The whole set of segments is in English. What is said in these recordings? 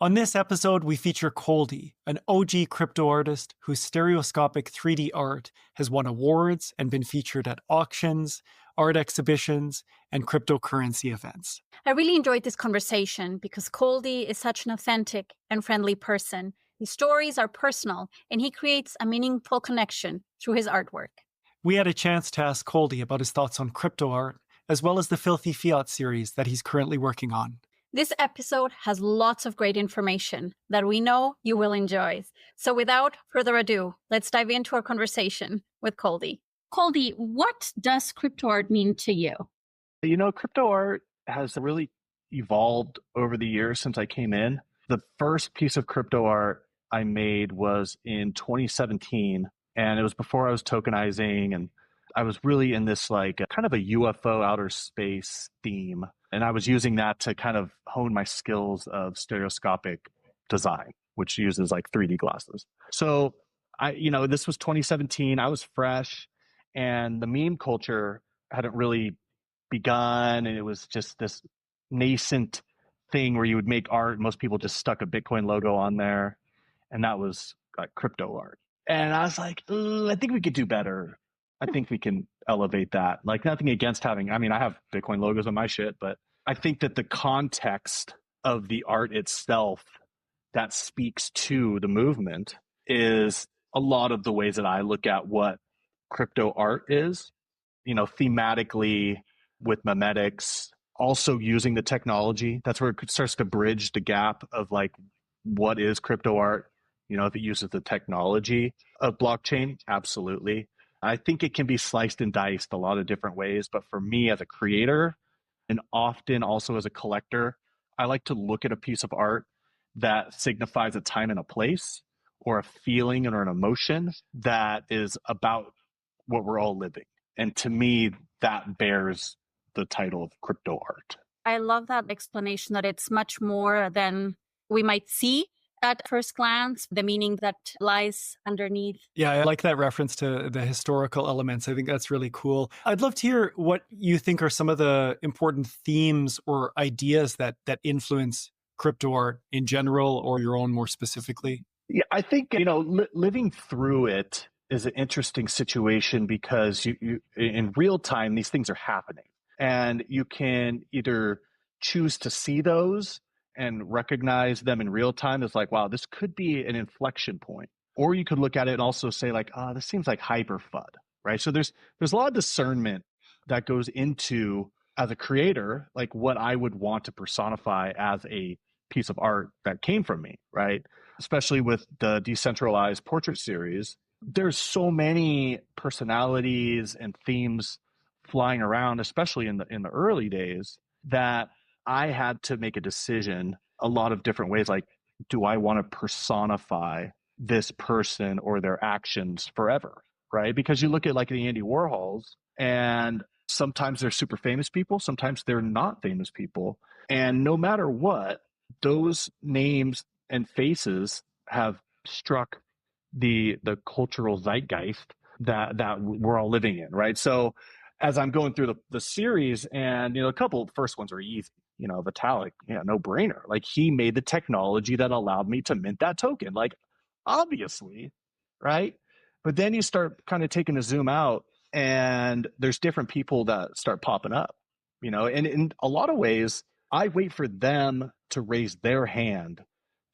On this episode, we feature Coldie, an OG crypto artist whose stereoscopic 3D art has won awards and been featured at auctions, art exhibitions, and cryptocurrency events. I really enjoyed this conversation because Coldie is such an authentic and friendly person. His stories are personal, and he creates a meaningful connection through his artwork. We had a chance to ask Coldie about his thoughts on crypto art, as well as the Filth Fiat series that he's currently working on. This episode has lots of great information that we know you will enjoy. So without further ado, let's dive into our conversation with Coldie. Coldie, what does crypto art mean to you? You know, crypto art has really evolved over the years since I came in. The first piece of crypto art I made was in 2017, and it was before I was tokenizing, and I was really in this like kind of a UFO outer space theme. And I was using that to kind of hone my skills of stereoscopic design, which uses like 3D glasses. So this was 2017. I was fresh, and the meme culture hadn't really begun. And it was just this nascent thing where you would make art. Most people just stuck a Bitcoin logo on there. And that was like crypto art. And I was like, I think we could do better. I think we can elevate that. Like nothing against I have Bitcoin logos on my shit, but I think that the context of the art itself that speaks to the movement is a lot of the ways that I look at what crypto art is, thematically with memetics, also using the technology. That's where it starts to bridge the gap of like, what is crypto art? If it uses the technology of blockchain, absolutely. I think it can be sliced and diced a lot of different ways. But for me as a creator, and often also as a collector, I like to look at a piece of art that signifies a time and a place, or a feeling or an emotion that is about what we're all living. And to me, that bears the title of crypto art. I love that explanation that it's much more than we might see at first glance, the meaning that lies underneath. Yeah, I like that reference to the historical elements. I think that's really cool. I'd love to hear what you think are some of the important themes or ideas that influence crypto art in general, or your own more specifically. Yeah, I think, living through it is an interesting situation because you in real time, these things are happening. And you can either choose to see those and recognize them in real time as like, wow, this could be an inflection point. Or you could look at it and also say like, this seems like hyper FUD, right? So there's a lot of discernment that goes into, as a creator, like what I would want to personify as a piece of art that came from me, right? Especially with the decentralized portrait series, there's so many personalities and themes flying around, especially in the early days, that I had to make a decision a lot of different ways. Like, do I want to personify this person or their actions forever? Right? Because you look at like the Andy Warhols, and sometimes they're super famous people, sometimes they're not famous people. And no matter what, those names and faces have struck the cultural zeitgeist that we're all living in, right? So as I'm going through the series, and a couple of the first ones are easy, Vitalik, no brainer. Like, he made the technology that allowed me to mint that token, like, obviously, right? But then you start kind of taking a zoom out, and there's different people that start popping up, and in a lot of ways, I wait for them to raise their hand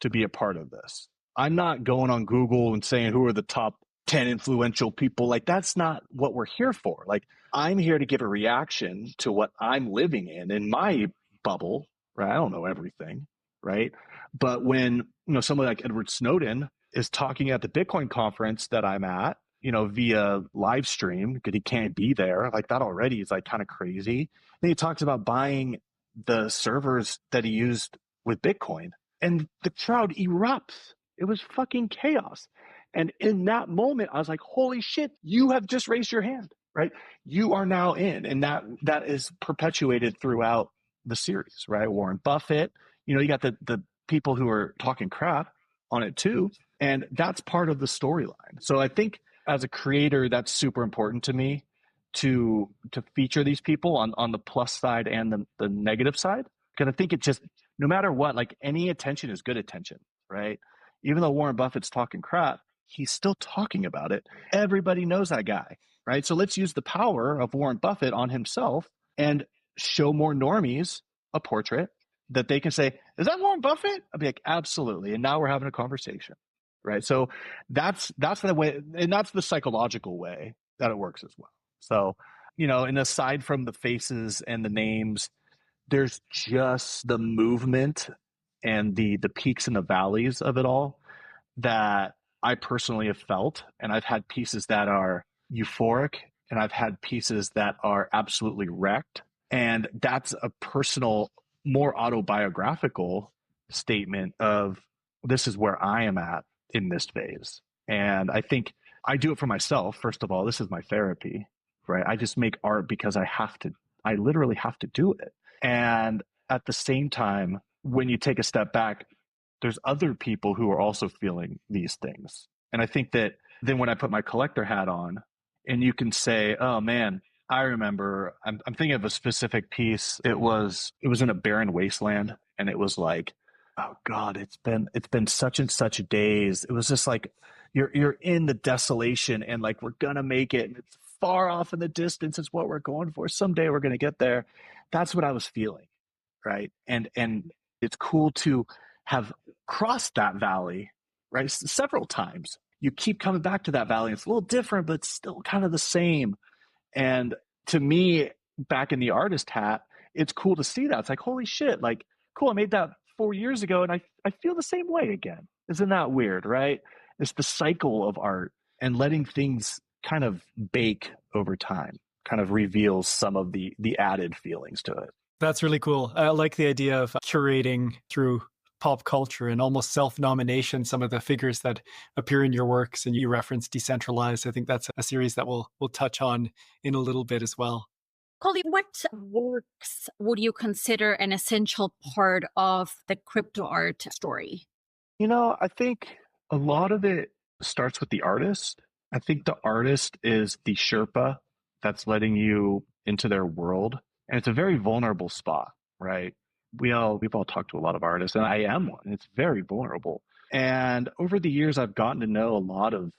to be a part of this. I'm not going on Google and saying who are the top 10 influential people. Like, that's not what we're here for. Like, I'm here to give a reaction to what I'm living in my bubble, right? I don't know everything, right? But when, someone like Edward Snowden is talking at the Bitcoin conference that I'm at, via live stream, because he can't be there, like, that already is like kind of crazy. Then he talks about buying the servers that he used with Bitcoin, and the crowd erupts. It was fucking chaos. And in that moment, I was like, holy shit, you have just raised your hand, right? You are now in. And that is perpetuated throughout the series, right? Warren Buffett, you got the people who are talking crap on it too. And that's part of the storyline. So I think as a creator, that's super important to me to feature these people on the plus side and the negative side. Because I think it just no matter what, like any attention is good attention, right? Even though Warren Buffett's talking crap, he's still talking about it. Everybody knows that guy, right? So let's use the power of Warren Buffett on himself and show more normies a portrait that they can say, is that Warren Buffett? I'll be like, absolutely. And now we're having a conversation, right? So that's the way, and that's the psychological way that it works as well. So, and aside from the faces and the names, there's just the movement and the peaks and the valleys of it all that I personally have felt. And I've had pieces that are euphoric, and I've had pieces that are absolutely wrecked. And that's a personal, more autobiographical statement of, this is where I am at in this phase. And I think I do it for myself. First of all, this is my therapy, right? I just make art because I literally have to do it. And at the same time, when you take a step back, there's other people who are also feeling these things. And I think that then when I put my collector hat on, and you can say, oh man, I remember, I'm thinking of a specific piece. It was in a barren wasteland, and it was like, oh God, it's been such and such days. It was just like, you're in the desolation, and like, we're gonna make it, and it's far off in the distance. It's what we're going for. Someday we're gonna get there. That's what I was feeling, right? And it's cool to have crossed that valley, right? Several times. You keep coming back to that valley. It's a little different, but it's still kind of the same. And to me, back in the artist hat, it's cool to see that. It's like, holy shit, like, cool, I made that 4 years ago, and I feel the same way again. Isn't that weird, right? It's the cycle of art, and letting things kind of bake over time kind of reveals some of the added feelings to it. That's really cool. I like the idea of curating through pop culture and almost self-nomination some of the figures that appear in your works. And you reference Decentralized. I think that's a series that we'll touch on in a little bit as well. Coldie, what works would you consider an essential part of the crypto art story? I think a lot of it starts with the artist. I think the artist is the Sherpa that's letting you into their world. And it's a very vulnerable spot, right? We've all talked to a lot of artists, and I am one. It's very vulnerable. And over the years, I've gotten to know a lot of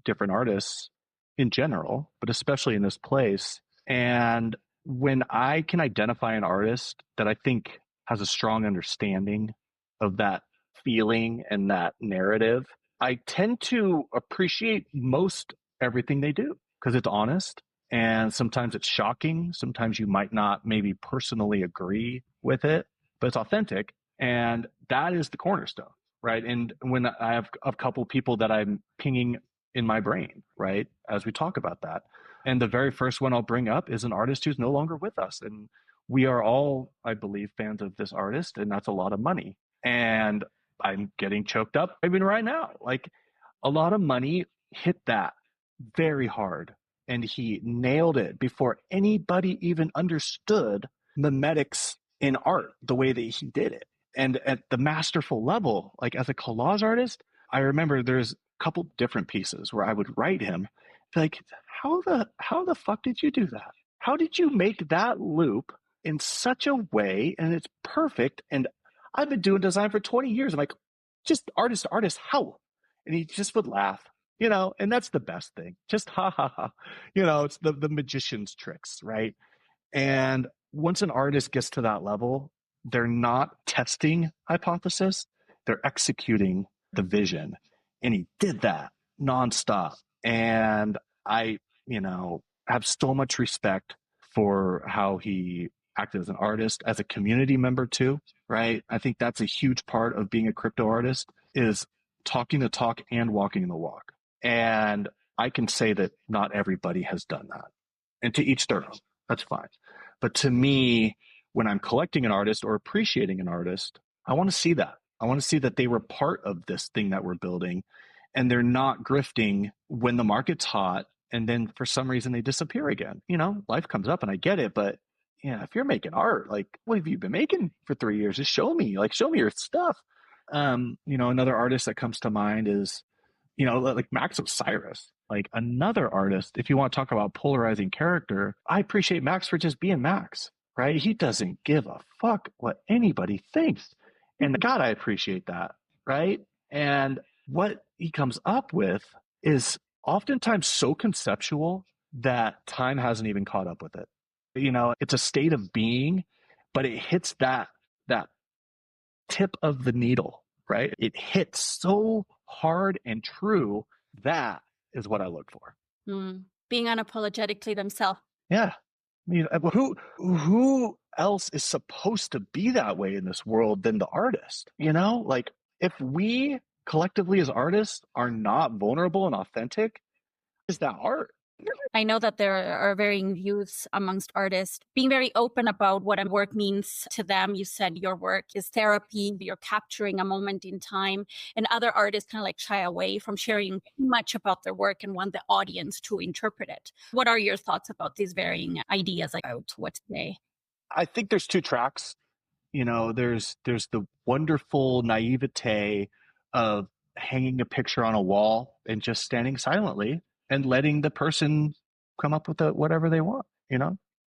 different artists in general, but especially in this place. And when I can identify an artist that I think has a strong understanding of that feeling and that narrative, I tend to appreciate most everything they do because it's honest. And sometimes it's shocking. Sometimes you might not maybe personally agree with it, but it's authentic. And that is the cornerstone, right? And when I have a couple people that I'm pinging in my brain, right, as we talk about that. And the very first one I'll bring up is an artist who's no longer with us. And we are all, I believe, fans of this artist, and that's a lot of money. And I'm getting choked up even right now. Like, a lot of money hit that very hard. And he nailed it before anybody even understood memetics in art the way that he did it. And at the masterful level, like as a collage artist, I remember there's a couple different pieces where I would write him, like, how the fuck did you do that? How did you make that loop in such a way? And it's perfect. And I've been doing design for 20 years. I'm like, just artist, how? And he just would laugh. And that's the best thing. Just ha ha ha. It's the magician's tricks, right? And once an artist gets to that level, they're not testing hypothesis, they're executing the vision. And he did that nonstop. And I, have so much respect for how he acted as an artist, as a community member too, right? I think that's a huge part of being a crypto artist, is talking the talk and walking the walk. And I can say that not everybody has done that. And to each their own, that's fine. But to me, when I'm collecting an artist or appreciating an artist, I want to see that. I want to see that they were part of this thing that we're building, and they're not grifting when the market's hot and then for some reason they disappear again. Life comes up and I get it, but yeah, if you're making art, like, what have you been making for 3 years? Just show me your stuff. Another artist that comes to mind is, like Max Osiris, like another artist. If you want to talk about polarizing character, I appreciate Max for just being Max, right? He doesn't give a fuck what anybody thinks. And God, I appreciate that, right? And what he comes up with is oftentimes so conceptual that time hasn't even caught up with it. It's a state of being, but it hits that tip of the needle, right? It hits so hard and true. That is what I look for. Being unapologetically themselves. Yeah. I mean, who else is supposed to be that way in this world than the artist? Like if we collectively as artists are not vulnerable and authentic, is that art? I know that there are varying views amongst artists, being very open about what a work means to them. You said your work is therapy, you're capturing a moment in time, and other artists kind of like shy away from sharing too much about their work and want the audience to interpret it. What are your thoughts about these varying ideas about what to say? I think there's two tracks. There's the wonderful naivete of hanging a picture on a wall and just standing silently and letting the person come up with whatever they want,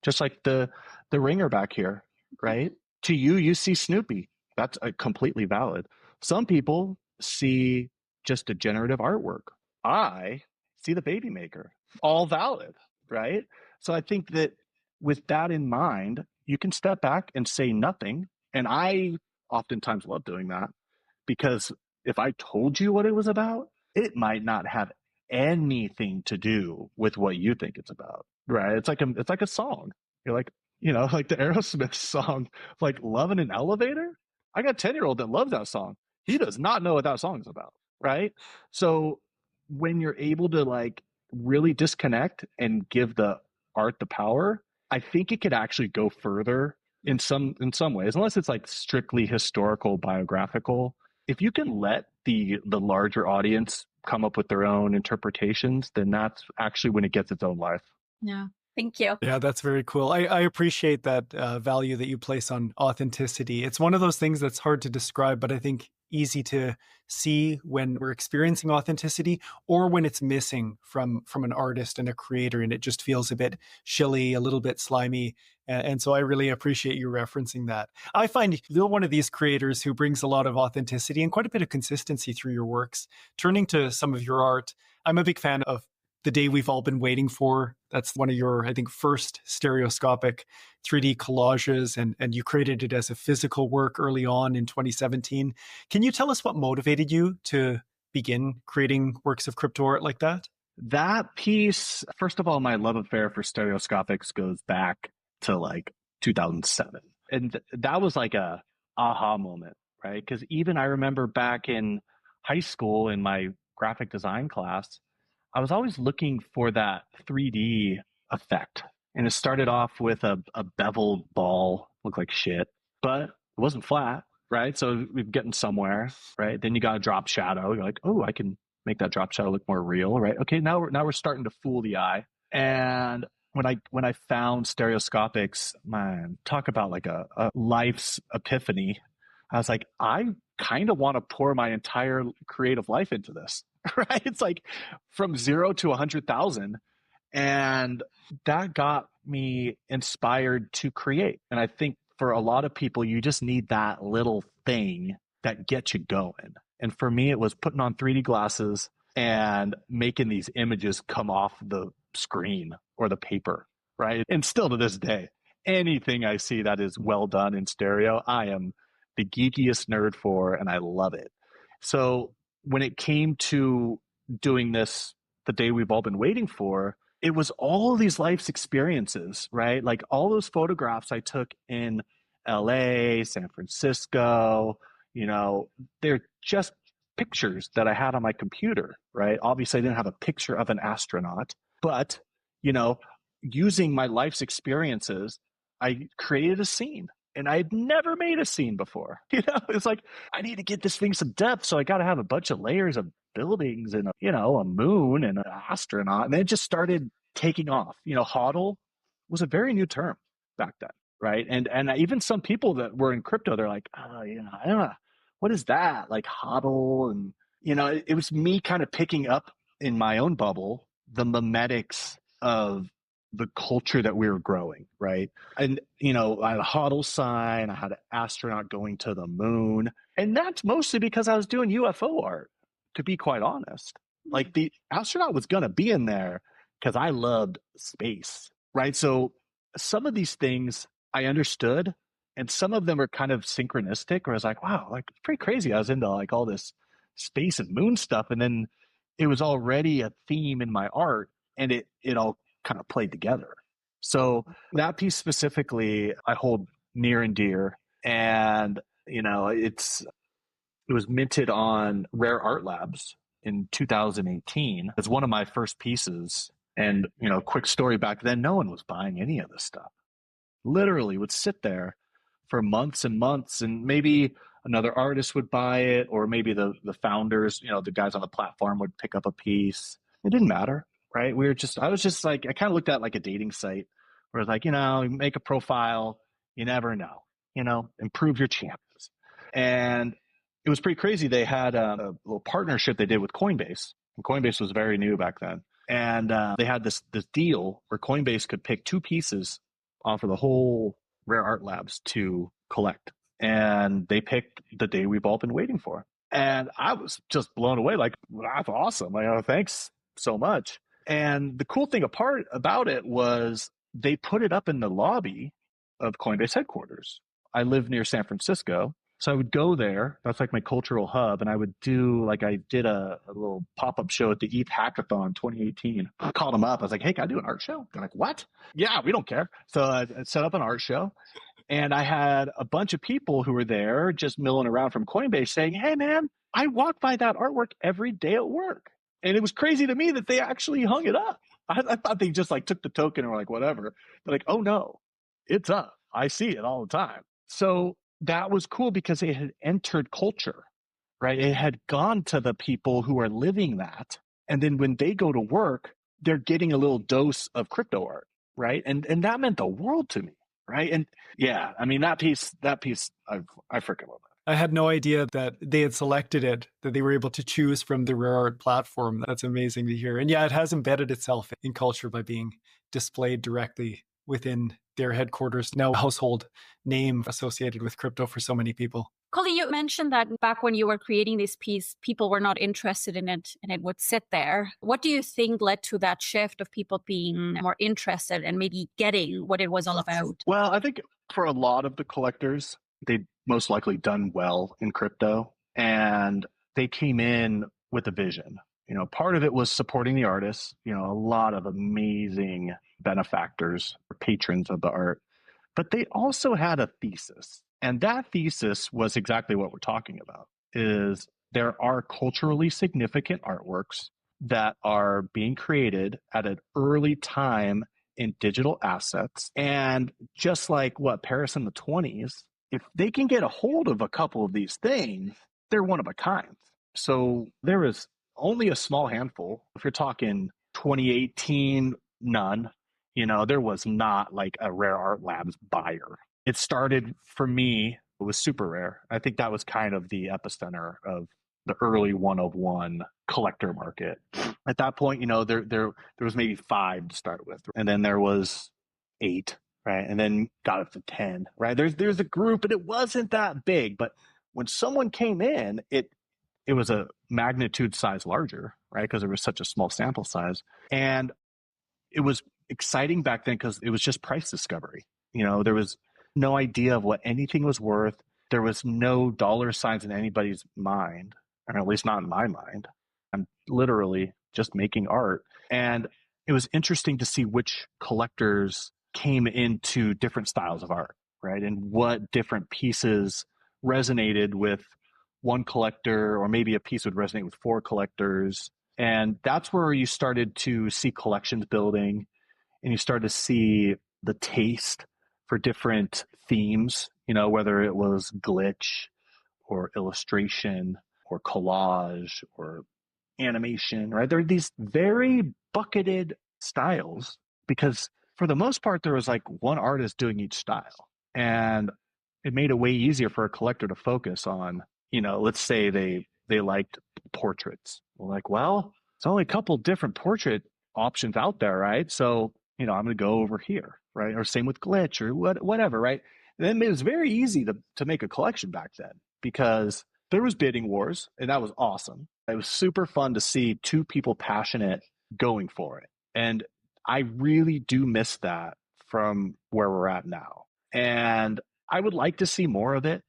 just like the ringer back here, right? To you see Snoopy. That's completely valid. Some people see just a generative artwork. I see the baby maker. All valid, right? So I think that with that in mind, you can step back and say nothing. And I oftentimes love doing that because if I told you what it was about, it might not have anything to do with what you think it's about, right? It's like a song. You're like, like the Aerosmith song, like Love in an Elevator. I got a 10-year-old that loves that song. He does not know what that song is about, right? So when you're able to like really disconnect and give the art the power, I think it could actually go further in some ways, unless it's like strictly historical, biographical. If you can let the larger audience come up with their own interpretations, then that's actually when it gets its own life. Yeah. Thank you. Yeah, that's very cool. I appreciate that value that you place on authenticity. It's one of those things that's hard to describe, but I think easy to see when we're experiencing authenticity or when it's missing from an artist and a creator, and it just feels a bit shilly, a little bit slimy. And so I really appreciate you referencing that. I find you're one of these creators who brings a lot of authenticity and quite a bit of consistency through your works. Turning to some of your art, I'm a big fan of The Day We've All Been Waiting For. That's one of your, I think, first stereoscopic 3D collages, and you created it as a physical work early on in 2017. Can you tell us what motivated you to begin creating works of crypto art like that? That piece, first of all, my love affair for stereoscopics goes back to like 2007. And that was like a aha moment, right? Because even I remember back in high school in my graphic design class, I was always looking for that 3D effect. And it started off with a beveled ball, looked like shit, but it wasn't flat, right? So we're getting somewhere, right? Then you got a drop shadow. You're like, oh, I can make that drop shadow look more real, right? Okay, now we're starting to fool the eye. And when I found stereoscopics, man, talk about like a life's epiphany. I was like, I kind of want to pour my entire creative life into this, right? It's like from 0 to 100,000. And that got me inspired to create. And I think for a lot of people, you just need that little thing that gets you going. And for me, it was putting on 3D glasses and making these images come off the screen or the paper, right? And still to this day, anything I see that is well done in stereo, I am the geekiest nerd for, and I love it. So when it came to doing this, The Day We've All Been Waiting For, it was all these life's experiences, right? Like all those photographs I took in LA, San Francisco, they're just pictures that I had on my computer, right? Obviously, I didn't have a picture of an astronaut, but, using my life's experiences, I created a scene. And I had never made a scene before. It's like, I need to get this thing some depth. So I got to have a bunch of layers of buildings and, a moon and an astronaut. And then it just started taking off. HODL was a very new term back then, right? And even some people that were in crypto, they're like, oh, I don't know. What is that? Like HODL. And, it was me kind of picking up in my own bubble the memetics of the culture that we were growing, right? And, I had a HODL sign, I had an astronaut going to the moon. And that's mostly because I was doing UFO art, to be quite honest. Like the astronaut was going to be in there because I loved space, right? So some of these things I understood, and some of them are kind of synchronistic, where I was like, wow, like it's pretty crazy. I was into like all this space and moon stuff. And then it was already a theme in my art, and it all kind of played together. So that piece specifically, I hold near and dear. And, it was minted on Rare Art Labs in 2018. It's one of my first pieces. And, quick story, back then, no one was buying any of this stuff. Literally would sit there for months and months, and maybe another artist would buy it, or maybe the founders, the guys on the platform would pick up a piece. It didn't matter, right? I was just like, I kind of looked at like a dating site where it's like, you make a profile, you never know, improve your chances. And it was pretty crazy. They had a little partnership they did with Coinbase. And Coinbase was very new back then. And they had this deal where Coinbase could pick two pieces off of the whole Rare Art Labs to collect. And they picked the day we've all been waiting for. And I was just blown away. Like, that's awesome. Like, thanks so much. And the cool thing about it was they put it up in the lobby of Coinbase headquarters. I live near San Francisco. So I would go there. That's like my cultural hub. And I would I did a little pop-up show at the ETH Hackathon 2018. I called them up. I was like, hey, can I do an art show? They're like, what? Yeah, we don't care. So I set up an art show. And I had a bunch of people who were there just milling around from Coinbase saying, hey, man, I walk by that artwork every day at work. And it was crazy to me that they actually hung it up. I thought they just like took the token and were like, whatever. They're like, oh, no, it's up. I see it all the time. So that was cool because it had entered culture, right? It had gone to the people who are living that. And then when they go to work, they're getting a little dose of crypto art, right? And that meant the world to me, right? And yeah, I mean, that piece, I freaking love that. I had no idea that they had selected it, that they were able to choose from the Rare Art platform. That's amazing to hear. And yeah, it has embedded itself in culture by being displayed directly within their headquarters, now a household name associated with crypto for so many people. Coldie, you mentioned that back when you were creating this piece, people were not interested in it and it would sit there. What do you think led to that shift of people being more interested and maybe getting what it was all about? Well, I think for a lot of the collectors, they'd most likely done well in crypto, and they came in with a vision. Part of it was supporting the artists, a lot of amazing benefactors or patrons of the art, but they also had a thesis. And that thesis was exactly what we're talking about, is there are culturally significant artworks that are being created at an early time in digital assets. And just like Paris in the 20s, if they can get a hold of a couple of these things, they're one of a kind. So there is only a small handful. If you're talking 2018, none. There was not like a Rare Art Labs buyer. It started for me, it was super rare. I think that was kind of the epicenter of the early one-of-one collector market. At that point, there was maybe 5 to start with, and then there was 8, right? And then got up to 10, right? There's a group, and it wasn't that big, but when someone came in, it was a magnitude size larger, right? Because there was such a small sample size. And it was exciting back then because it was just price discovery. There was no idea of what anything was worth. There was no dollar signs in anybody's mind, or at least not in my mind. I'm literally just making art. And it was interesting to see which collectors came into different styles of art, right? And what different pieces resonated with one collector, or maybe a piece would resonate with 4 collectors. And that's where you started to see collections building, and you started to see the taste for different themes, whether it was glitch or illustration or collage or animation, right? There are these very bucketed styles because for the most part, there was like one artist doing each style. And it made it way easier for a collector to focus on, let's say they liked portraits. Well, there's only a couple different portrait options out there, right? So I'm going to go over here, right? Or same with glitch or whatever, right? And then it was very easy to make a collection back then because there was bidding wars, and that was awesome. It was super fun to see two people passionate going for it. And I really do miss that from where we're at now. And I would like to see more of it.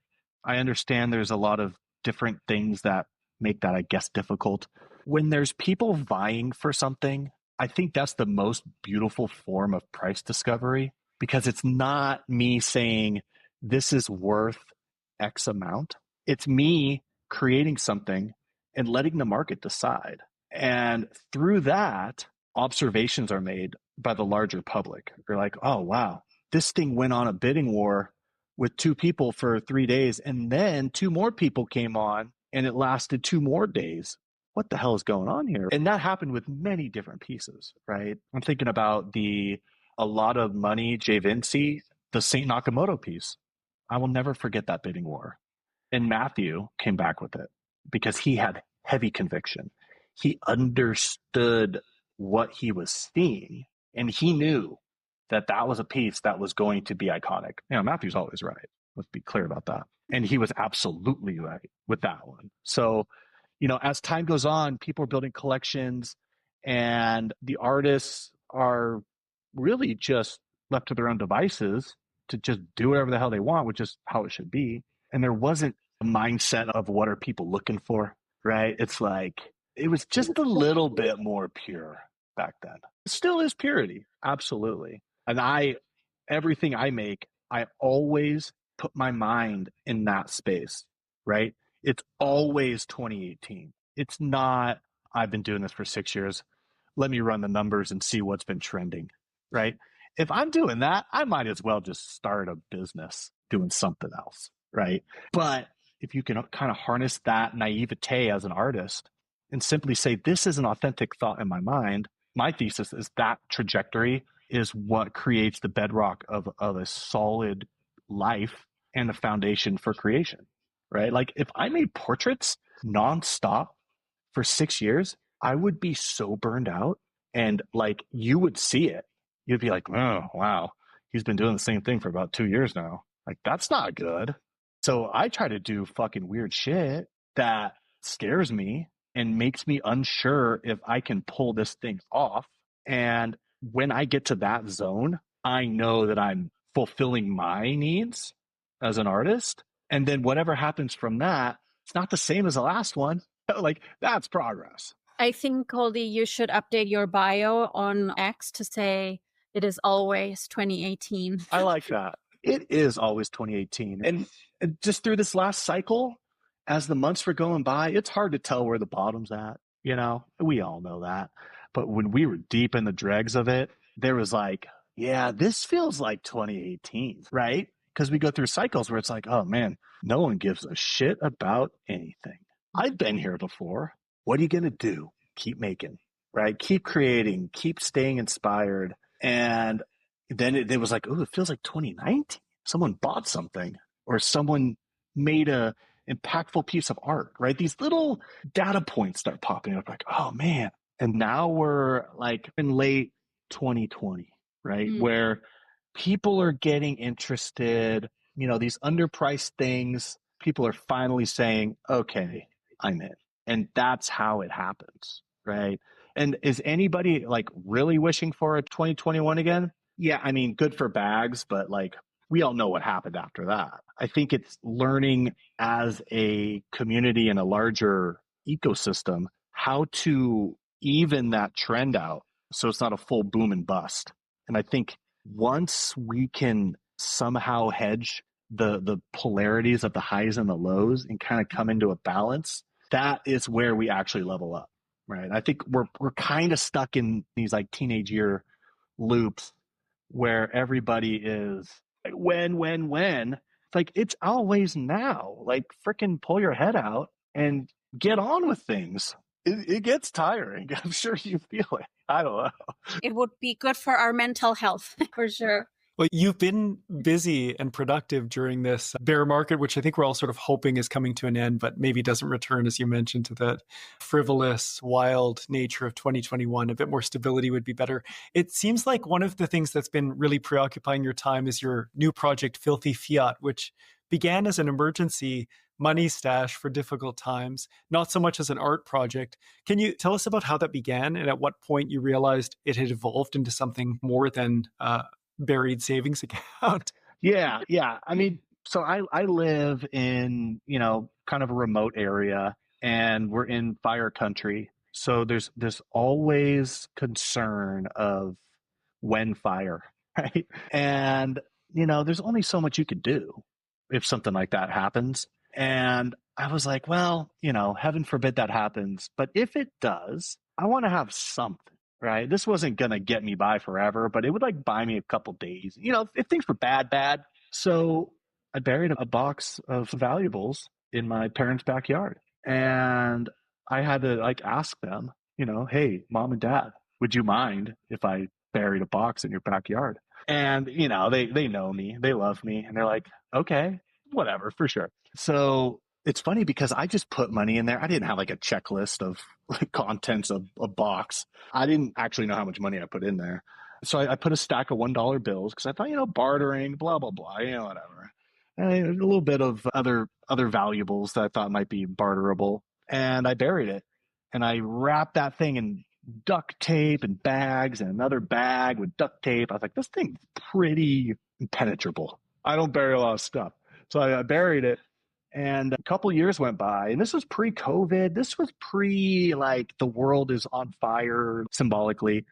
I understand there's a lot of different things that make that, I guess, difficult. When there's people vying for something, I think that's the most beautiful form of price discovery because it's not me saying this is worth X amount. It's me creating something and letting the market decide. And through that, observations are made by the larger public. They're like, oh, wow, this thing went on a bidding war with two people for 3 days. And then two more people came on and it lasted 2 more days. What the hell is going on here? And that happened with many different pieces, right? I'm thinking about a lot of money, J. Vinci, the St. Nakamoto piece. I will never forget that bidding war. And Matthew came back with it because he had heavy conviction. He understood what he was seeing, and he knew that that was a piece that was going to be iconic. Matthew's always right. Let's be clear about that. And he was absolutely right with that one. So, as time goes on, people are building collections, and the artists are really just left to their own devices to just do whatever the hell they want, which is how it should be. And there wasn't a mindset of what are people looking for, right? It's like, it was just a little bit more pure back then. It still is purity, absolutely. And everything I make, I always put my mind in that space, right? It's always 2018. It's not, I've been doing this for 6 years. Let me run the numbers and see what's been trending, right? If I'm doing that, I might as well just start a business doing something else, right? But if you can kind of harness that naivete as an artist and simply say, this is an authentic thought in my mind, my thesis is that trajectory is what creates the bedrock of a solid life and the foundation for creation, right? Like if I made portraits nonstop for 6 years, I would be so burned out, and like you would see it. You'd be like, oh, wow, he's been doing the same thing for about 2 years now. Like, that's not good. So I try to do fucking weird shit that scares me and makes me unsure if I can pull this thing off. And when I get to that zone, I know that I'm fulfilling my needs as an artist. And then whatever happens from that, it's not the same as the last one. Like, that's progress. I think, Coldie, you should update your bio on X to say it is always 2018. I like that. It is always 2018. And just through this last cycle, as the months were going by, it's hard to tell where the bottom's at. We all know that. But when we were deep in the dregs of it, there was like, yeah, this feels like 2018, right? Because we go through cycles where it's like, oh man, no one gives a shit about anything. I've been here before. What are you going to do? Keep making, right? Keep creating, keep staying inspired. And then it was like, oh, it feels like 2019. Someone bought something or someone made a impactful piece of art, right? These little data points start popping up like, oh man. And now we're like in late 2020, right? Where people are getting interested, these underpriced things, people are finally saying, okay, I'm in. And that's how it happens, right? And is anybody like really wishing for a 2021 again? Yeah, I mean, good for bags, but like we all know what happened after that. I think it's learning as a community and a larger ecosystem how to even that trend out so it's not a full boom and bust. And I think once we can somehow hedge the polarities of the highs and the lows and kind of come into a balance, that is where we actually level up, right? I think we're kind of stuck in these like teenage year loops where everybody is like, when. It's like, it's always now. Like, freaking pull your head out and get on with things. It gets tiring. I'm sure you feel it. I don't know. It would be good for our mental health, for sure. Well, you've been busy and productive during this bear market, which I think we're all sort of hoping is coming to an end, but maybe doesn't return, as you mentioned, to that frivolous, wild nature of 2021. A bit more stability would be better. It seems like one of the things that's been really preoccupying your time is your new project, Filthy Fiat, which began as an emergency money stash for difficult times, not so much as an art project. Can you tell us about how that began and at what point you realized it had evolved into something more than buried savings account? Yeah. I mean, so I live in, kind of a remote area, and we're in fire country. So there's always concern of when fire, right? And, there's only so much you could do if something like that happens. And I was like, well, heaven forbid that happens. But if it does, I want to have something. Right. This wasn't going to get me by forever, but it would like buy me a couple days, if things were bad. So I buried a box of valuables in my parents' backyard. And I had to like ask them, hey, mom and dad, would you mind if I buried a box in your backyard? And, they know me, they love me, and they're like, okay, whatever, for sure. So it's funny because I just put money in there. I didn't have like a checklist of like contents of a box. I didn't actually know how much money I put in there. So I put a stack of $1 bills because I thought, bartering, blah, blah, blah, whatever. And a little bit of other valuables that I thought might be barterable. And I buried it. And I wrapped that thing in duct tape and bags and another bag with duct tape. I was like, this thing's pretty impenetrable. I don't bury a lot of stuff. So I buried it. And a couple years went by, and this was pre-COVID. This was like the world is on fire symbolically.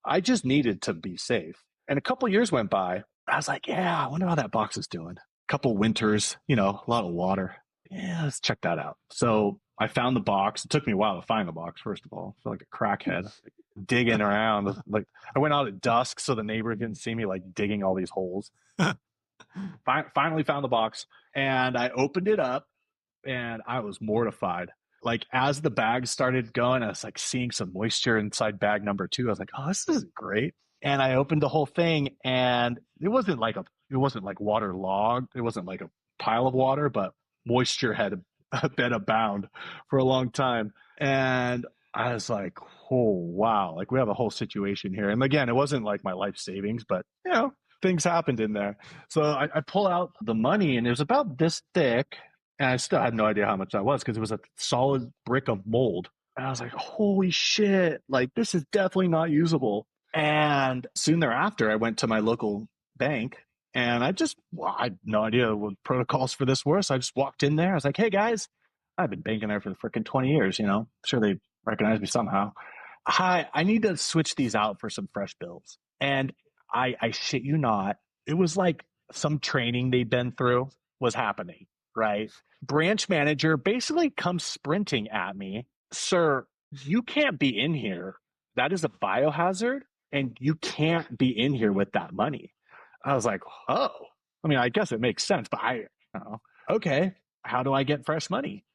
I just needed to be safe. And a couple years went by. I was like, yeah, I wonder how that box is doing. A couple winters, a lot of water. Yeah, let's check that out. So I found the box. It took me a while to find the box, first of all. I feel like a crackhead digging around. Like I went out at dusk so the neighbor didn't see me like digging all these holes. Finally found the box, and I opened it up, and I was mortified. Like as the bag started going, I was like seeing some moisture inside bag number 2. I was like, oh, this isn't great. And I opened the whole thing, and it wasn't like waterlogged. It wasn't like a pile of water, but moisture had been abound for a long time. And I was like, oh, wow. Like we have a whole situation here. And again, it wasn't like my life savings, but things happened in there. So I pull out the money, and it was about this thick. And I still had no idea how much that was because it was a solid brick of mold. And I was like, holy shit, like this is definitely not usable. And soon thereafter, I went to my local bank, and I had no idea what protocols for this were. So I just walked in there. I was like, hey guys, I've been banking there for the freaking 20 years, I'm sure they recognize me somehow. Hi, I need to switch these out for some fresh bills. And I shit you not, it was like some training they'd been through was happening, right? Branch manager basically comes sprinting at me. Sir, you can't be in here. That is a biohazard, and you can't be in here with that money. I was like, oh, I mean, I guess it makes sense, but I don't know. Okay, how do I get fresh money?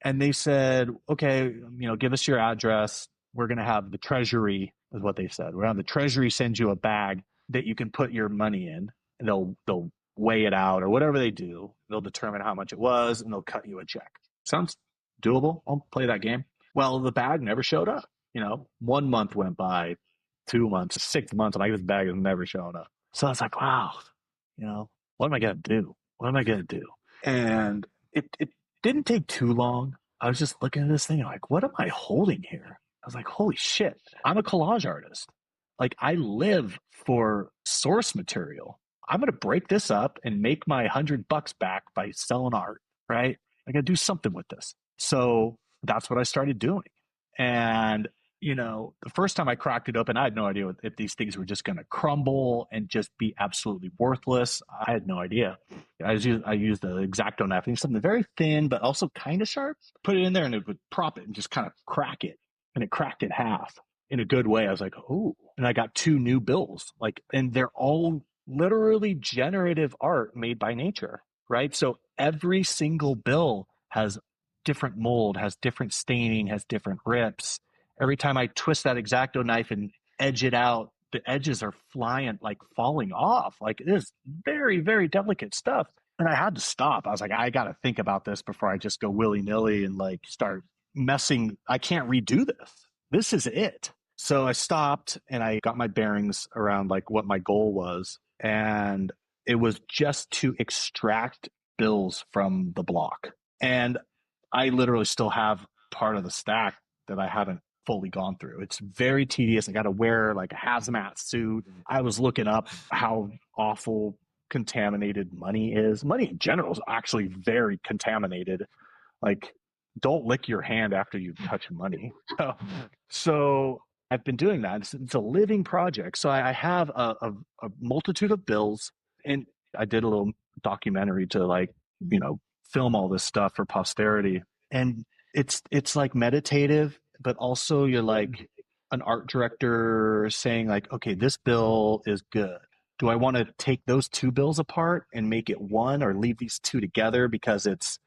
And they said, okay, give us your address. We're going to have the treasury, is what they said. We're going to have the treasury send you a bag that you can put your money in, and they'll weigh it out or whatever they do. They'll determine how much it was, and they'll cut you a check. Sounds doable. I'll play that game. Well, the bag never showed up. 1 month went by, 2 months, 6 months, and this bag has never shown up. So I was like, wow, what am I going to do? What am I going to do? And it didn't take too long. I was just looking at this thing and like, what am I holding here? I was like, holy shit, I'm a collage artist. Like I live for source material. I'm going to break this up and make my $100 back by selling art, right? I got to do something with this. So that's what I started doing. And, the first time I cracked it open, I had no idea if these things were just going to crumble and just be absolutely worthless. I had no idea. I used the X-Acto knife, something very thin, but also kind of sharp. Put it in there and it would prop it and just kind of crack it. And it cracked it half in a good way. I was like, oh, and I got 2 new bills, and they're all literally generative art made by nature, right? So every single bill has different mold, has different staining, has different rips. Every time I twist that X-Acto knife and edge it out, the edges are flying, like falling off. Like it is very, very delicate stuff. And I had to stop. I was like, I got to think about this before I just go willy nilly and like start messing. I can't redo this. This is it. So I stopped and I got my bearings around like what my goal was. And it was just to extract bills from the block. And I literally still have part of the stack that I haven't fully gone through. It's very tedious. I got to wear like a hazmat suit. I was looking up how awful contaminated money is. Money in general is actually very contaminated. Like, don't lick your hand after you touch money. So I've been doing that. It's a living project. So I have a multitude of bills, and I did a little documentary to like, film all this stuff for posterity. And it's like meditative, but also you're like an art director saying like, okay, this bill is good. Do I want to take those two bills apart and make it one, or leave these two together because it's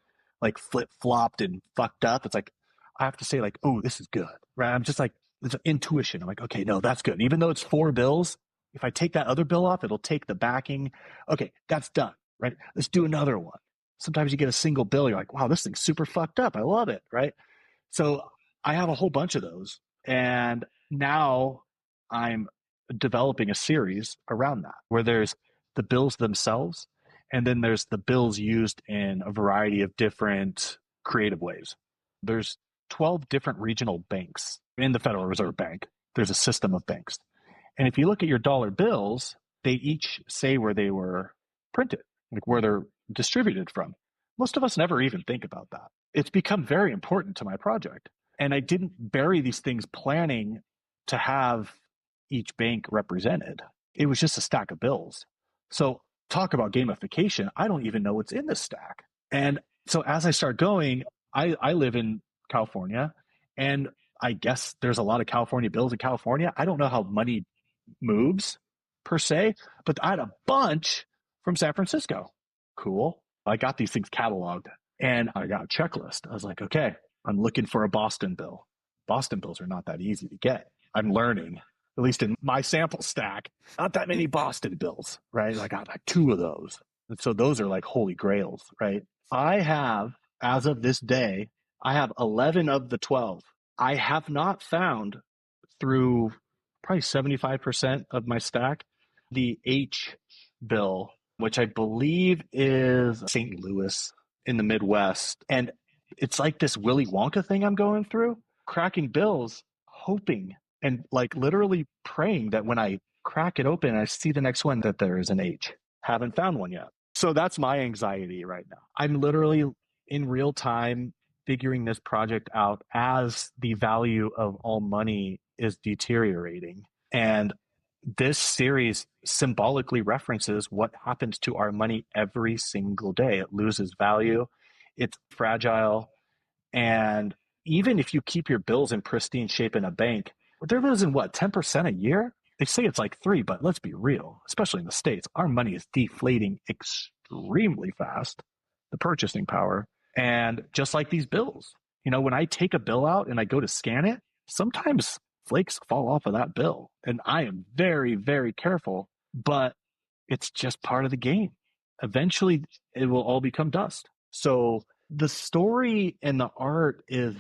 like flip-flopped and fucked up? It's like, I have to say like, oh, this is good, right? I'm just like, it's an intuition. I'm like, okay, no, that's good. Even though it's 4 bills, if I take that other bill off, it'll take the backing. Okay, that's done, right? Let's do another one. Sometimes you get a single bill, you're like, wow, this thing's super fucked up. I love it, right? So I have a whole bunch of those. And now I'm developing a series around that, where there's the bills themselves, and then there's the bills used in a variety of different creative ways. There's 12 different regional banks in the Federal Reserve Bank. There's a system of banks. And if you look at your dollar bills, they each say where they were printed, like where they're distributed from. Most of us never even think about that. It's become very important to my project. And I didn't bury these things planning to have each bank represented. It was just a stack of bills. So talk about gamification. I don't even know what's in this stack. And so as I start going, I live in California, and I guess there's a lot of California bills in California. I don't know how money moves per se, but I had a bunch from San Francisco. Cool. I got these things cataloged and I got a checklist. I was like, okay, I'm looking for a Boston bill. Boston bills are not that easy to get. I'm learning, at least in my sample stack, not that many Boston bills, right? I got like 2 of those. And so those are like holy grails, right? I have, as of this day, I have 11 of the 12. I have not found, through probably 75% of my stack, the H bill, which I believe is St. Louis in the Midwest. And it's like this Willy Wonka thing I'm going through, cracking bills, hoping and like literally praying that when I crack it open, I see the next one that there is an H. Haven't found one yet. So that's my anxiety right now. I'm literally in real time figuring this project out as the value of all money is deteriorating. And this series symbolically references what happens to our money every single day. It loses value. It's fragile. And even if you keep your bills in pristine shape in a bank, they're losing what, 10% a year? They say it's like 3, but let's be real, especially in the States, our money is deflating extremely fast, the purchasing power. And just like these bills, when I take a bill out and I go to scan it, sometimes flakes fall off of that bill. And I am very, very careful, but it's just part of the game. Eventually, it will all become dust. So the story and the art is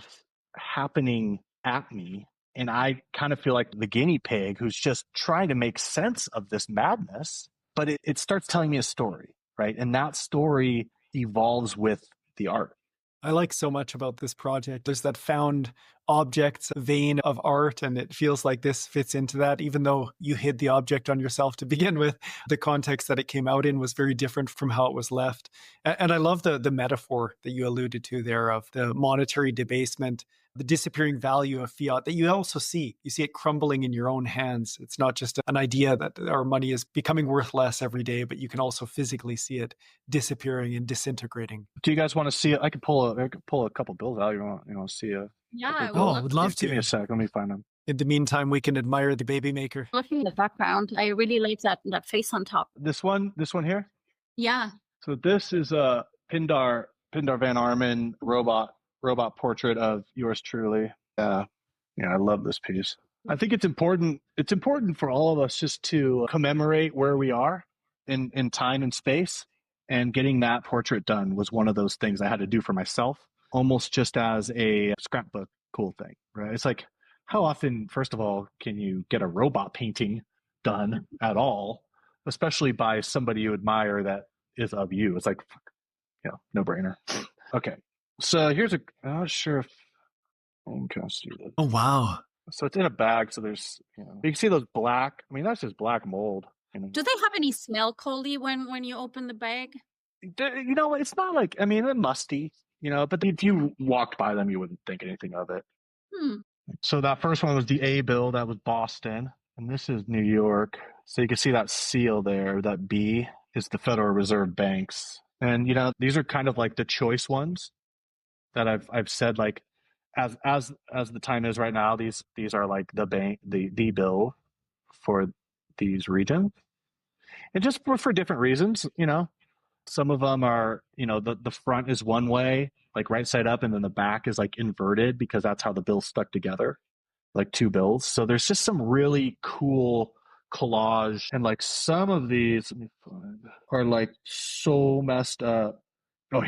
happening at me. And I kind of feel like the guinea pig who's just trying to make sense of this madness, but it starts telling me a story, right? And that story evolves with the art. I like so much about this project. There's that found objects vein of art, and it feels like this fits into that. Even though you hid the object on yourself to begin with, the context that it came out in was very different from how it was left. And I love the metaphor that you alluded to there of the monetary debasement, the disappearing value of fiat that you also see. You see it crumbling in your own hands. It's not just an idea that our money is becoming worth less every day, but you can also physically see it disappearing and disintegrating. Do you guys want to see it? I could pull a couple bills out. You want to see a? Yeah, I would love to. Give me a sec. Let me find them. In the meantime, we can admire the baby maker. Looking at the background, I really like that face on top. This one here. Yeah. So this is a Pindar Van Arman robot portrait of yours truly. Yeah, I love this piece. I think it's important. It's important for all of us just to commemorate where we are in time and space. And getting that portrait done was one of those things I had to do for myself, almost just as a scrapbook cool thing, right? It's like, how often, first of all, can you get a robot painting done at all, especially by somebody you admire that is of you? It's like, no brainer. Okay. So here's I'm not sure if I can see this. Oh, wow. So it's in a bag. So there's, you can see those black. I mean, that's just black mold. Do they have any smell, Coldie, when you open the bag? It's not like, I mean, they're musty, but if you walked by them, you wouldn't think anything of it. So that first one was the A bill. That was Boston. And this is New York. So you can see that seal there. That B is the Federal Reserve banks. And, these are kind of like the choice ones that I've said, like, as the time is right now, these are like the bank, the bill for these regions. And just for different reasons, some of them are, the front is one way, like right side up, and then the back is like inverted because that's how the bill's stuck together, like two bills. So there's just some really cool collage. And like some of these, let me find, are like so messed up. Oh,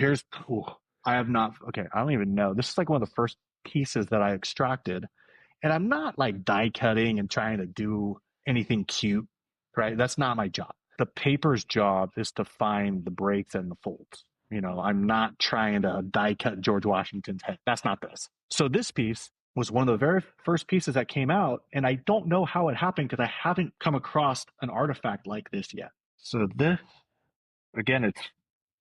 I don't even know. This is like one of the first pieces that I extracted. And I'm not like die cutting and trying to do anything cute, right? That's not my job. The paper's job is to find the breaks and the folds. I'm not trying to die cut George Washington's head. That's not this. So this piece was one of the very first pieces that came out, and I don't know how it happened because I haven't come across an artifact like this yet. So this, again, it's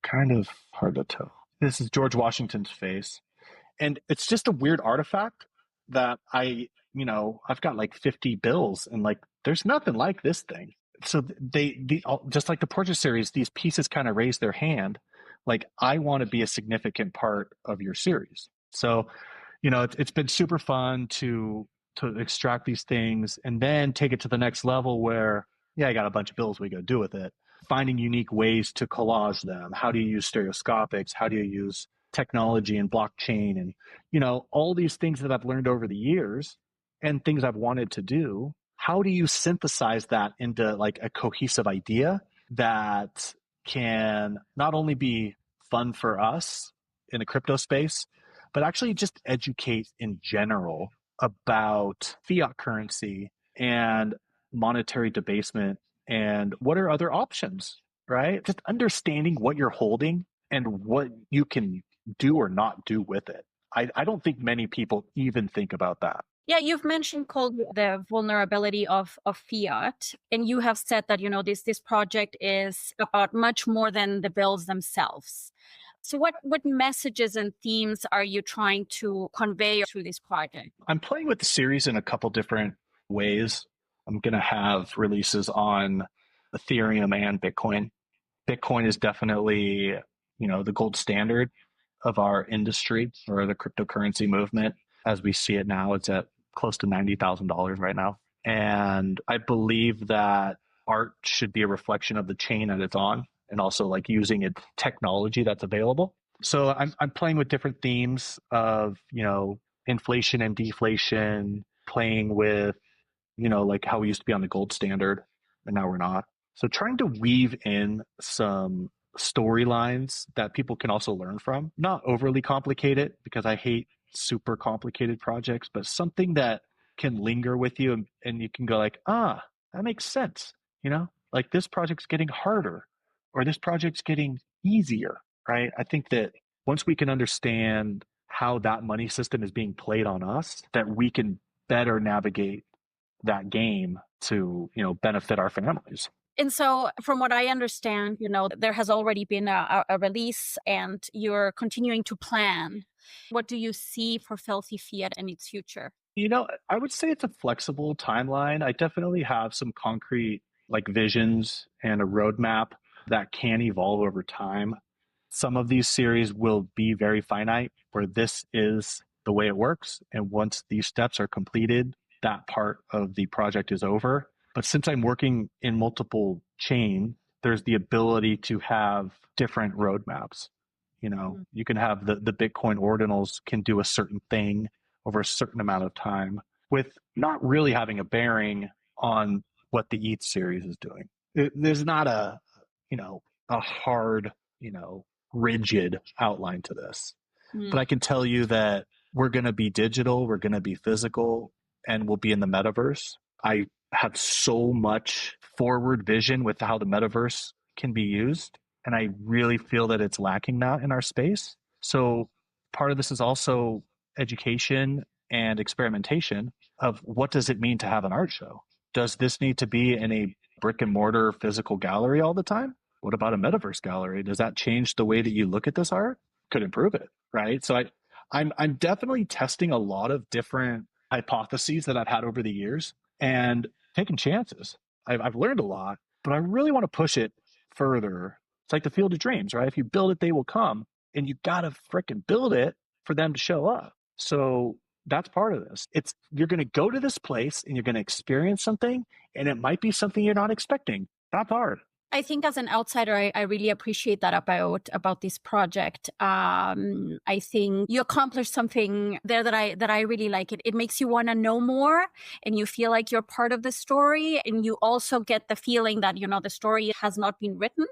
kind of hard to tell. This is George Washington's face, and it's just a weird artifact that I've got like 50 bills, and like there's nothing like this thing. So just like the portrait series, these pieces kind of raise their hand, like, I want to be a significant part of your series. So, it's been super fun to extract these things and then take it to the next level where, I got a bunch of bills we got to do with it. Finding unique ways to collage them. How do you use stereoscopics? How do you use technology and blockchain? And, all these things that I've learned over the years and things I've wanted to do. How do you synthesize that into like a cohesive idea that can not only be fun for us in the crypto space, but actually just educate in general about fiat currency and monetary debasement and what are other options, right? Just understanding what you're holding and what you can do or not do with it. I don't think many people even think about that. Yeah, you've mentioned, Coldie, the vulnerability of fiat, and you have said that, this project is about much more than the bills themselves. So what messages and themes are you trying to convey through this project? I'm playing with the series in a couple different ways. I'm going to have releases on Ethereum and Bitcoin. Bitcoin is definitely, the gold standard of our industry or the cryptocurrency movement. As we see it now, it's at close to $90,000 right now. And I believe that art should be a reflection of the chain that it's on and also like using its technology that's available. So I'm playing with different themes of, inflation and deflation, playing with, like how we used to be on the gold standard and now we're not. So trying to weave in some storylines that people can also learn from, not overly complicated because I hate super complicated projects, but something that can linger with you and you can go like, that makes sense. Like this project's getting harder or this project's getting easier, right? I think that once we can understand how that money system is being played on us, that we can better navigate that game to, benefit our families. And so from what I understand, there has already been a release and you're continuing to plan. What do you see for Filth Fiat and its future? I would say it's a flexible timeline. I definitely have some concrete like visions and a roadmap that can evolve over time. Some of these series will be very finite, where this is the way it works. And once these steps are completed, that part of the project is over. But since I'm working in multiple chains, there's the ability to have different roadmaps. You can have the Bitcoin ordinals can do a certain thing over a certain amount of time. with not really having a bearing on what the ETH series is doing. There's not a hard, rigid outline to this. But I can tell you that we're going to be digital, we're going to be physical, and we'll be in the metaverse. I have so much forward vision with how the metaverse can be used. And I really feel that it's lacking that in our space. So part of this is also education and experimentation of what does it mean to have an art show? Does this need to be in a brick and mortar physical gallery all the time? What about a metaverse gallery? Does that change the way that you look at this art? Could improve it, right? So I'm definitely testing a lot of different hypotheses that I've had over the years and taking chances. I've learned a lot, but I really want to push it further. It's like the field of dreams, right? If you build it, they will come, and you got to fricking build it for them to show up. So that's part of this. You're going to go to this place and you're going to experience something, and it might be something you're not expecting. That's hard. I think as an outsider, I really appreciate that about this project. I think you accomplished something there that I really like. It makes you want to know more, and you feel like you're part of the story, and you also get the feeling that the story has not been written,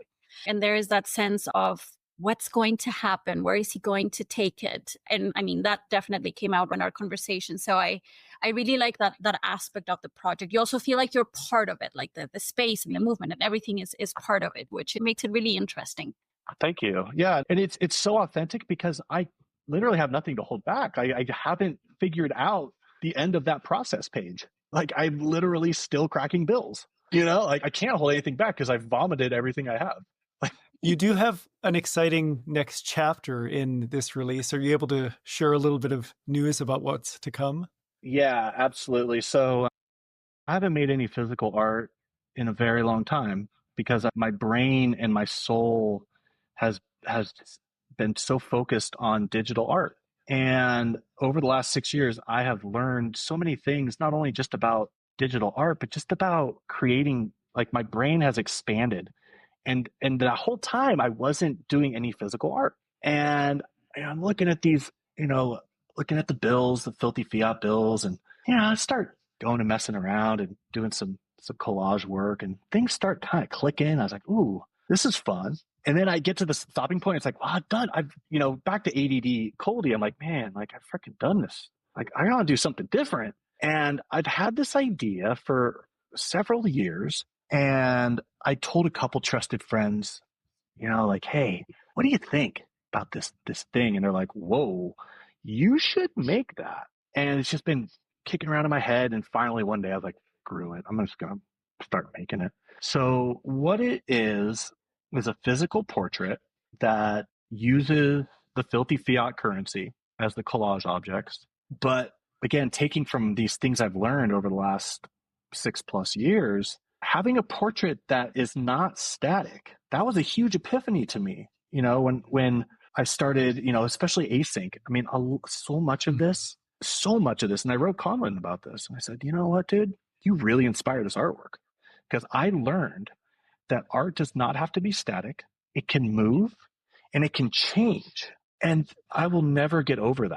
and there is that sense of what's going to happen, where is he going to take it, and I mean that definitely came out in our conversation. So I really like that aspect of the project. You also feel like you're part of it, like the space and the movement and everything is part of it, which makes it really interesting. Thank you. Yeah. And it's so authentic because I literally have nothing to hold back. I haven't figured out the end of that process page. Like I'm literally still cracking bills, like I can't hold anything back because I've vomited everything I have. You do have an exciting next chapter in this release. Are you able to share a little bit of news about what's to come? Yeah, absolutely. So I haven't made any physical art in a very long time because my brain and my soul has been so focused on digital art. And over the last 6 years, I have learned so many things, not only just about digital art, but just about creating, like my brain has expanded. And the whole time I wasn't doing any physical art. And I'm looking at these, looking at the bills, the Filthy Fiat bills, and I start going and messing around and doing some collage work, and things start kind of clicking. I was like, ooh, this is fun. And then I get to the stopping point. It's like, well, I've done, back to ADD Coldie. I'm like, man, like I've freaking done this. Like I gotta do something different. And I've had this idea for several years. And I told a couple trusted friends, like, hey, what do you think about this thing? And they're like, whoa, you should make that. And it's just been kicking around in my head. And finally one day I was like, screw it. I'm just going to start making it. So what it is a physical portrait that uses the Filthy Fiat currency as the collage objects. But again, taking from these things I've learned over the last 6+ years, having a portrait that is not static, that was a huge epiphany to me. When I started, especially async. I mean, so much of this, and I wrote Conlon about this. And I said, you know what, dude, you really inspired this artwork, because I learned that art does not have to be static. It can move and it can change. And I will never get over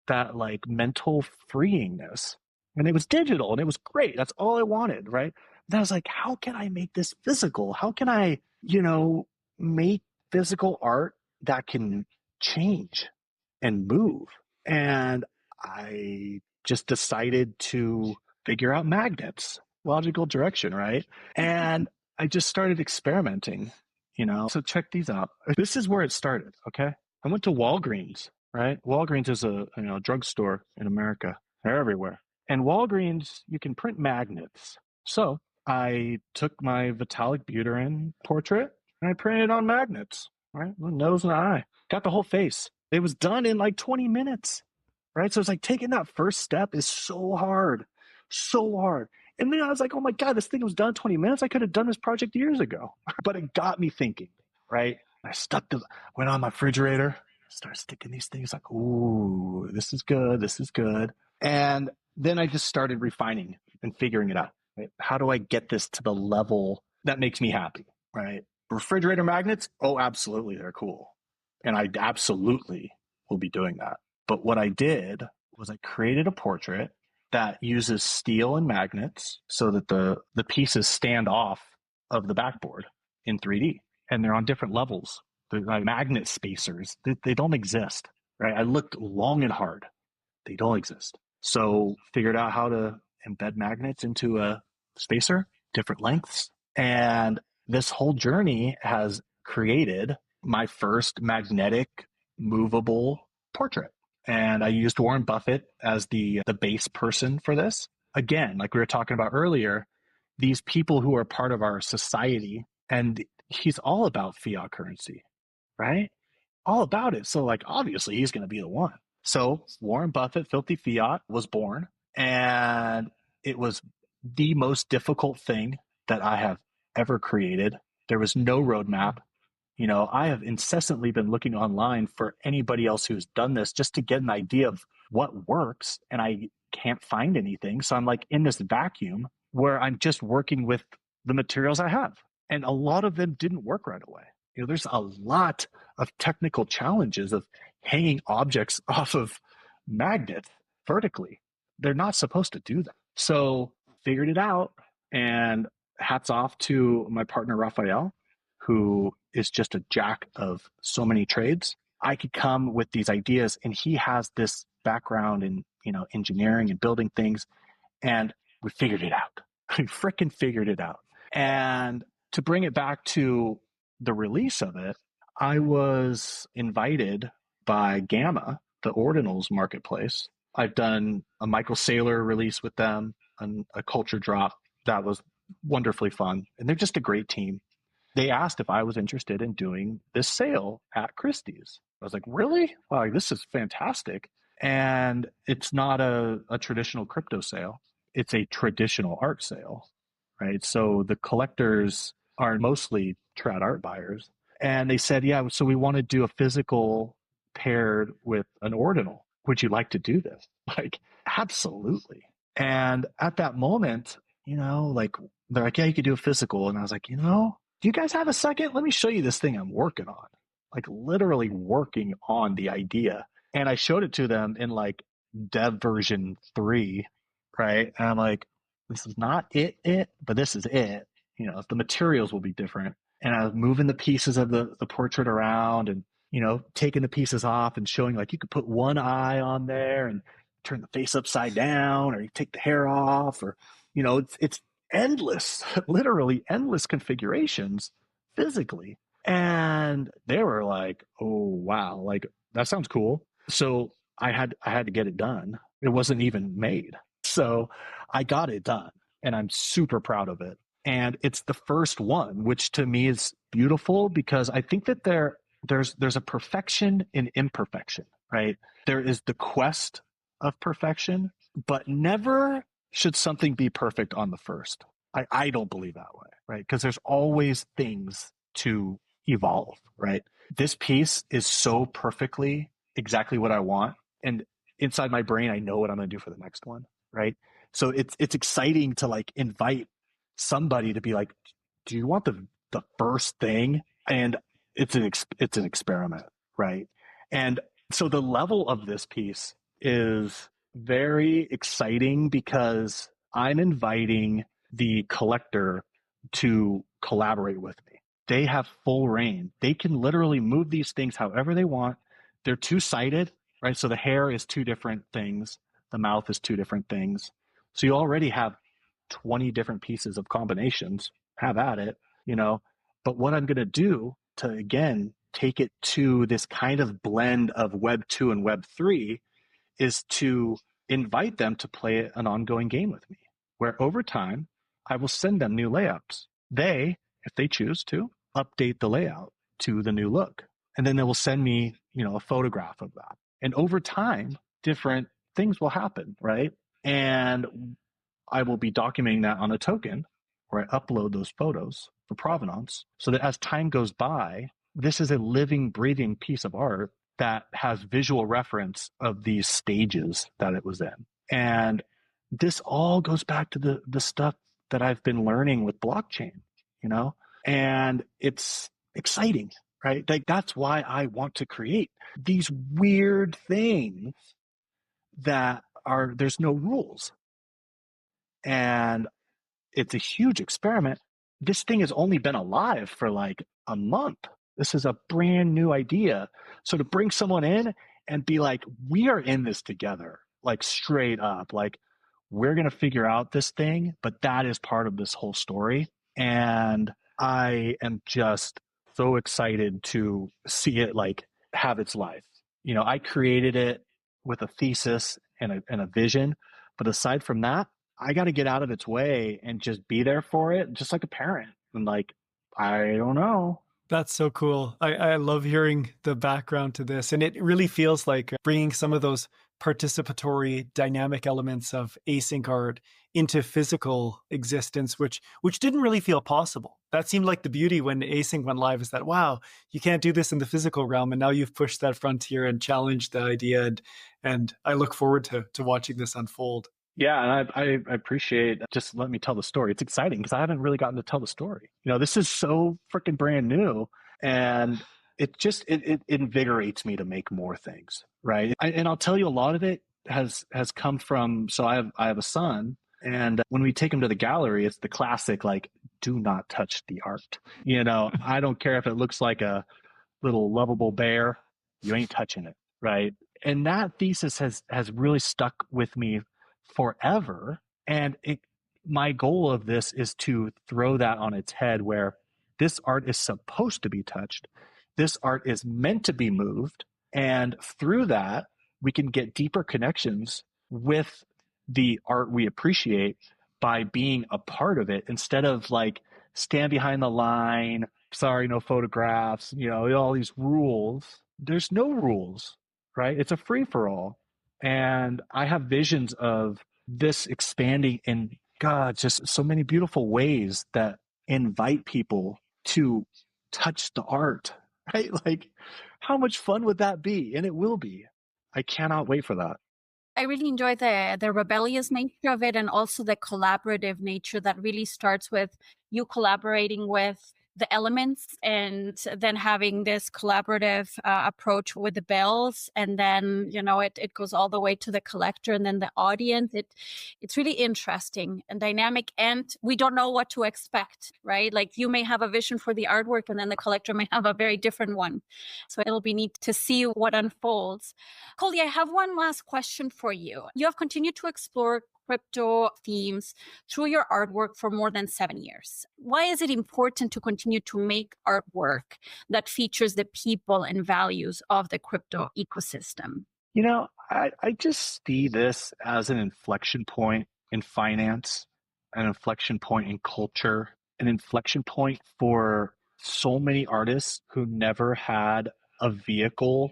that like mental freeingness. And it was digital and it was great. That's all I wanted, right? Then I was like, how can I make this physical? How can I, make physical art that can change and move? And I just decided to figure out magnets, logical direction, right? And I just started experimenting, So check these out. This is where it started, okay? I went to Walgreens, right? Walgreens is a drugstore in America. They're everywhere. And Walgreens, you can print magnets. So I took my Vitalik Buterin portrait and I printed it on magnets, right? The nose and the eye. Got the whole face. It was done in like 20 minutes, right? So it's like taking that first step is so hard, so hard. And then I was like, oh my God, this thing was done in 20 minutes. I could have done this project years ago. But it got me thinking, right? I went on my refrigerator, started sticking these things like, ooh, this is good. This is good. And then I just started refining and figuring it out. Right? How do I get this to the level that makes me happy, right? Refrigerator magnets, oh, absolutely, they're cool. And I absolutely will be doing that. But what I did was I created a portrait that uses steel and magnets so that the pieces stand off of the backboard in 3D. And they're on different levels. They're like magnet spacers. They don't exist, right? I looked long and hard. They don't exist. So figured out how to embed magnets into a spacer, different lengths. And this whole journey has created my first magnetic movable portrait. And I used Warren Buffett as the base person for this. Again, like we were talking about earlier, these people who are part of our society, and he's all about fiat currency, right? All about it. So like, obviously he's going to be the one. So Warren Buffett, Filthy Fiat was born, and it was the most difficult thing that I have ever created. There was no roadmap. You know, I have incessantly been looking online for anybody else who's done this just to get an idea of what works, and I can't find anything. So I'm like in this vacuum where I'm just working with the materials I have. And a lot of them didn't work right away. You know, there's a lot of technical challenges of hanging objects off of magnets vertically. They're not supposed to do that. So figured it out, and hats off to my partner, Raphael, who is just a jack of so many trades. I could come with these ideas, and he has this background in, you know, engineering and building things, and we figured it out. We freaking figured it out. And to bring it back to the release of it, I was invited by Gamma, the Ordinals marketplace. I've done a Michael Saylor release with them, and a culture drop. That was wonderfully fun. And they're just a great team. They asked if I was interested in doing this sale at Christie's. I was like, really? Wow, this is fantastic. And it's not a traditional crypto sale. It's a traditional art sale, right? So the collectors are mostly trad art buyers. And they said, yeah, so we want to do a physical paired with an ordinal. Would you like to do this? Like, absolutely. And at that moment, you know, like, they're like, yeah, you could do a physical. And I was like, you know, do you guys have a second? Let me show you this thing I'm working on. Like, literally working on the idea. And I showed it to them in like dev version 3, right? And I'm like, this is not it, but this is it. You know, the materials will be different. And I was moving the pieces of the portrait around, and, you know, taking the pieces off and showing like you could put one eye on there and turn the face upside down, or you take the hair off, or, you know, it's endless, literally endless configurations physically. And they were like, oh, wow, like that sounds cool. So I had to get it done. It wasn't even made. So I got it done, and I'm super proud of it. And it's the first one, which to me is beautiful, because I think that there's a perfection in imperfection, right? There is the quest of perfection, but never should something be perfect on the first. I don't believe that way, right? Because there's always things to evolve, right? This piece is so perfectly exactly what I want. And inside my brain, I know what I'm going to do for the next one, right? So it's exciting to like invite somebody to be like, do you want the first thing? And it's an experiment, right? And so the level of this piece is very exciting, because I'm inviting the collector to collaborate with me. They have full reign. They can literally move these things however they want. They're two-sided, right? So the hair is two different things. The mouth is two different things. So you already have 20 different pieces of combinations. Have at it, you know. But what I'm going to do to, again, take it to this kind of blend of Web 2 and Web 3 is to invite them to play an ongoing game with me, where over time, I will send them new layouts. They, if they choose to, update the layout to the new look. And then they will send me, you know, a photograph of that. And over time, different things will happen, right? And I will be documenting that on a token, where I upload those photos for provenance, so that as time goes by, this is a living, breathing piece of art that has visual reference of these stages that it was in. And this all goes back to the stuff that I've been learning with blockchain, you know, and it's exciting, right? Like, that's why I want to create these weird things that there's no rules. And it's a huge experiment. This thing has only been alive for like a month. This is a brand new idea. So to bring someone in and be like, we are in this together, like straight up, like we're going to figure out this thing, but that is part of this whole story. And I am just so excited to see it like have its life. I created it with a thesis and a vision, but aside from that, I got to get out of its way and just be there for it, just like a parent. And like, I don't know. That's so cool. I love hearing the background to this. And it really feels like bringing some of those participatory dynamic elements of async art into physical existence, which didn't really feel possible. That seemed like the beauty when async went live, is that, wow, you can't do this in the physical realm. And now you've pushed that frontier and challenged the idea. And I look forward to watching this unfold. Yeah, and I appreciate just let me tell the story. It's exciting because I haven't really gotten to tell the story. This is so freaking brand new, and it invigorates me to make more things, right? And I'll tell you, a lot of it has come from. So I have a son, and when we take him to the gallery, it's the classic like, do not touch the art. I don't care if it looks like a little lovable bear, you ain't touching it, right? And that thesis has really stuck with me forever. And my goal of this is to throw that on its head, where this art is supposed to be touched. This art is meant to be moved. And through that, we can get deeper connections with the art we appreciate by being a part of it, instead of like stand behind the line, sorry, no photographs, all these rules. There's no rules, right? It's a free for all. And I have visions of this expanding in, God, just so many beautiful ways that invite people to touch the art, right? Like, how much fun would that be? And it will be. I cannot wait for that. I really enjoy the rebellious nature of it, and also the collaborative nature that really starts with you collaborating with the elements, and then having this collaborative approach with the bells, and then it goes all the way to the collector and then the audience. It's really interesting and dynamic, and we don't know what to expect, right? Like, you may have a vision for the artwork and then the collector may have a very different one, so it'll be neat to see what unfolds. Coldie, I have one last question for you. You have continued to explore crypto themes through your artwork for more than 7 years. Why is it important to continue to make artwork that features the people and values of the crypto ecosystem? I just see this as an inflection point in finance, an inflection point in culture, an inflection point for so many artists who never had a vehicle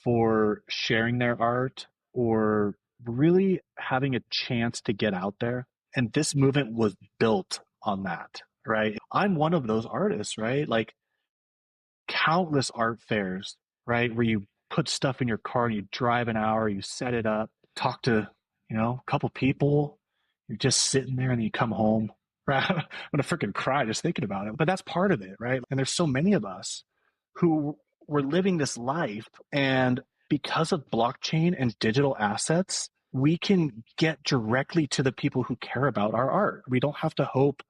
for sharing their art or really having a chance to get out there. And this movement was built on that, right? I'm one of those artists, right? Like, countless art fairs, right? Where you put stuff in your car and you drive an hour, you set it up, talk to, a couple people, you're just sitting there and you come home. Right? I'm going to freaking cry just thinking about it. But that's part of it, right? And there's so many of us who were living this life, and because of blockchain and digital assets, we can get directly to the people who care about our art. We don't have to hope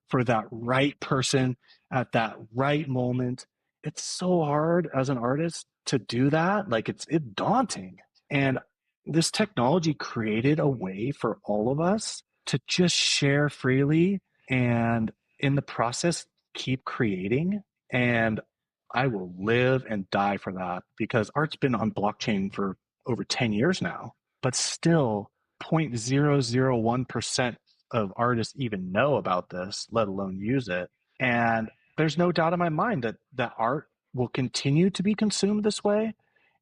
for that right person at that right moment. It's so hard as an artist to do that. Like, it's daunting. And this technology created a way for all of us to just share freely, and in the process, keep creating. And I will live and die for that, because art's been on blockchain for over 10 years now, but still 0.001% of artists even know about this, let alone use it. And there's no doubt in my mind that art will continue to be consumed this way,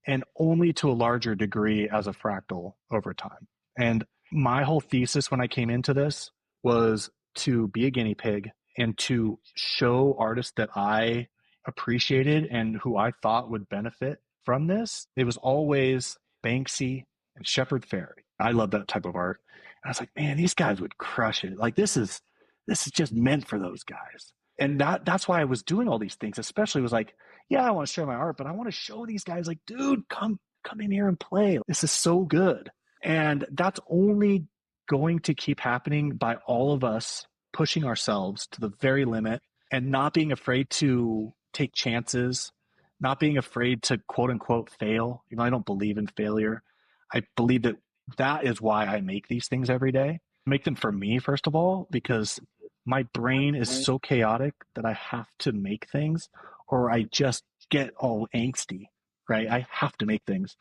and only to a larger degree as a fractal over time. And my whole thesis when I came into this was to be a guinea pig and to show artists that I appreciated and who I thought would benefit from this. It was always Banksy and Shepard Fairey. I love that type of art. And I was like, man, these guys would crush it. Like, this is just meant for those guys. And that's why I was doing all these things, especially was like, yeah, I want to share my art, but I want to show these guys, like, dude, come in here and play. This is so good. And that's only going to keep happening by all of us pushing ourselves to the very limit and not being afraid to take chances, not being afraid to quote unquote fail. I don't believe in failure. I believe that that is why I make these things every day. I make them for me, first of all, because my brain is so chaotic that I have to make things or I just get all angsty, right? I have to make things.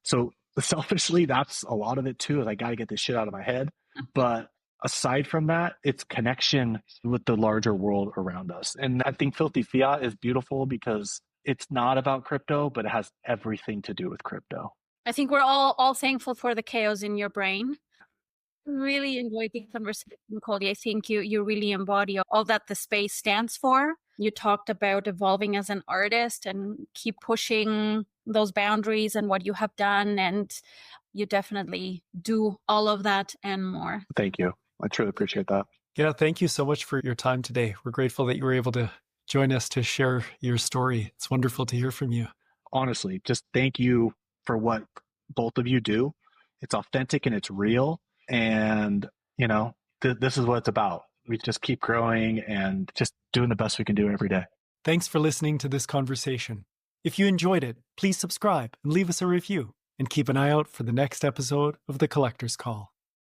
So selfishly, that's a lot of it too, is I got to get this shit out of my head. But aside from that, it's connection with the larger world around us. And I think Filthy Fiat is beautiful because it's not about crypto, but it has everything to do with crypto. I think we're all thankful for the chaos in your brain. Really enjoyed the conversation, Coldie. I think you really embody all that the space stands for. You talked about evolving as an artist and keep pushing those boundaries and what you have done. And you definitely do all of that and more. Thank you. I truly appreciate that. Yeah, thank you so much for your time today. We're grateful that you were able to join us to share your story. It's wonderful to hear from you. Honestly, just thank you for what both of you do. It's authentic and it's real. And, this is what it's about. We just keep growing and just doing the best we can do every day. Thanks for listening to this conversation. If you enjoyed it, please subscribe and leave us a review. And keep an eye out for the next episode of The Collector's Call.